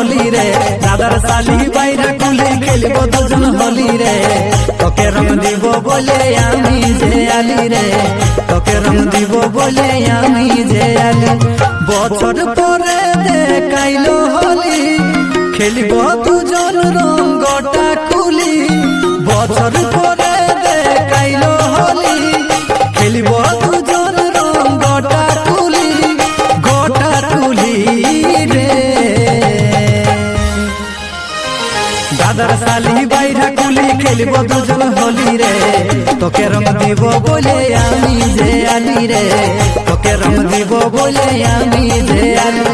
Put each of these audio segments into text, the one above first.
होली रे दादार साली বাইরা কুলি খেলবো দুজন হোলি রে তোকে রং দিব বলে আমি যে আলি রে তোকে রং দিব বলে আমি যে আলি বছর পরে দেখাইলো হোলি খেলবো দুজন রঙটা খুলি বছর পরে দেখাইলো হোলি খেলবো দুজন রঙটা খুলি গোটা খুলি রে দাদার সালি বাইরা কুলি খেলবো দুজন হোলি রে তোকে রং দিব বলে আমি যে আলি রে তোকে রং দিব বলে আমি যে আলি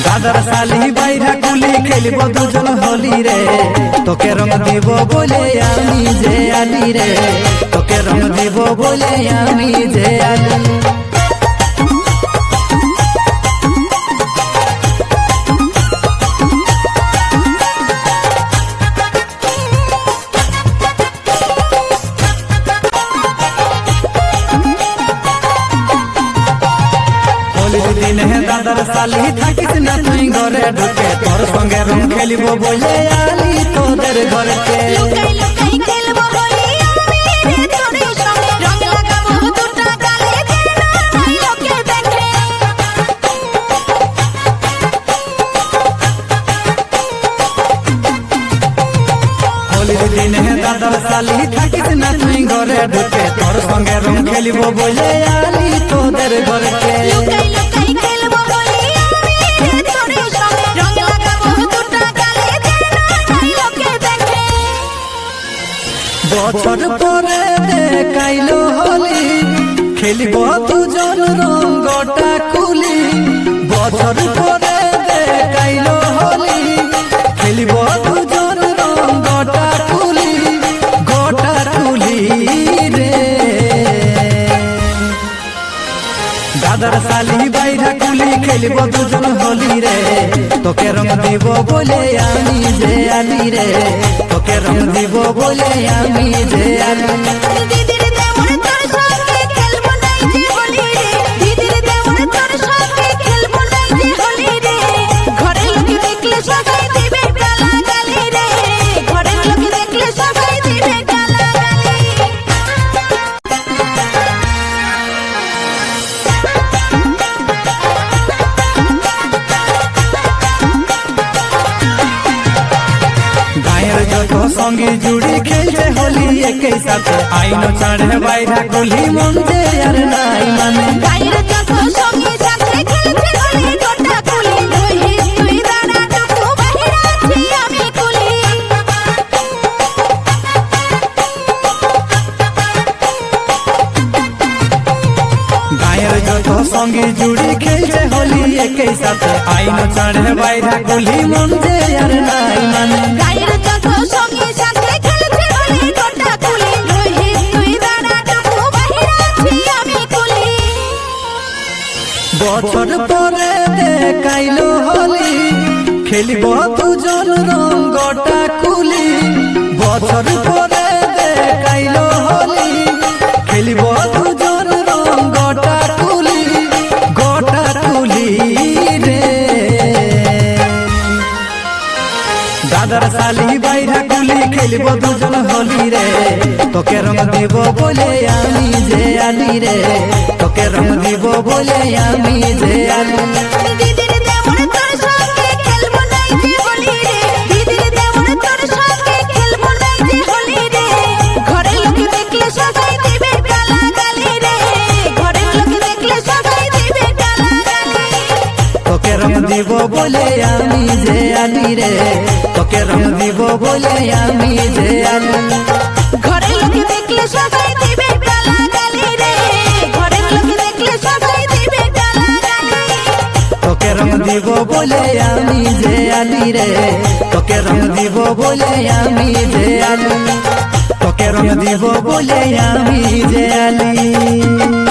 দাদার সালি বাইরা কুলি খেলবো দুজন হোলি রে তোকে রং দিব বলে আমি যে আলি রে তোকে রং দিব বলে আমি যে আলি দাদার সালি থাকিস না তুই ঘরে ঢুকে তোর সঙ্গে রং খেলবো বলে আলি তোদের ঘরকে হোলির দিনে দাদার সালি থাকিস না তুই ঘরে ঢুকে তোর সঙ্গে রং খেলবো বলে আলি তোদের ঘরকে বছর পরে দেখাইলো হোলি খেলবো দুজন রঙটা খুলি বছর পরে দেখাইলো হোলি খেলবো দুজন রঙটা খুলি গোটা খুলি রে দাদার সালি বাইরা কুলি খেলবো দুজন হোলি রে তোকে রং দিব বলে আমি যে আলি রে তোকে রং দিব বলে আমি যে আলি সঙ্গে জুড়ি খেলছে হোলি একই সাথে আইনো ছাড়ে বাইরা কুলি মনতে আর নাই মানে গায়ের যত সঙ্গে সাথে খেলছে হোলি গোটা কুলি তুই দাঁড়া টুকু বাইরা আছি আমি কুলি গায়ের যত সঙ্গে জুড়ি খেলছে হোলি একই সাথে আইনো ছাড়ে বাইরা কুলি মনতে আর নাই মানে গায়ের যত সঙ্গে বছর পরে দেখাইলো হোলি খেলবো দুজন রঙটা খুলি বছর পরে দেখাইলো হোলি খেলবো দুজন রঙটা খুলি গোটা খুলি রে দাদার সালি বাইরা কুলি খেলবো দুজন হোলি রে তোকে রং দিব বলে আমি যে আলি রে তোকে রং দিব বলে আমি যে আলি তোকে রং দিব বলে আমি যে আলি রে তোকে রং দিব বলে আমি যে আলি ঘরে লোকে দেখলে সবাই দিবে গালাগালি রে ঘরে লোকে দেখলে সবাই দিবে দিব বলে আমি যে আলি রে তোকে রং দিব বলে আমি যে আলি তোকে রং দিব বলে আমি যে আলি।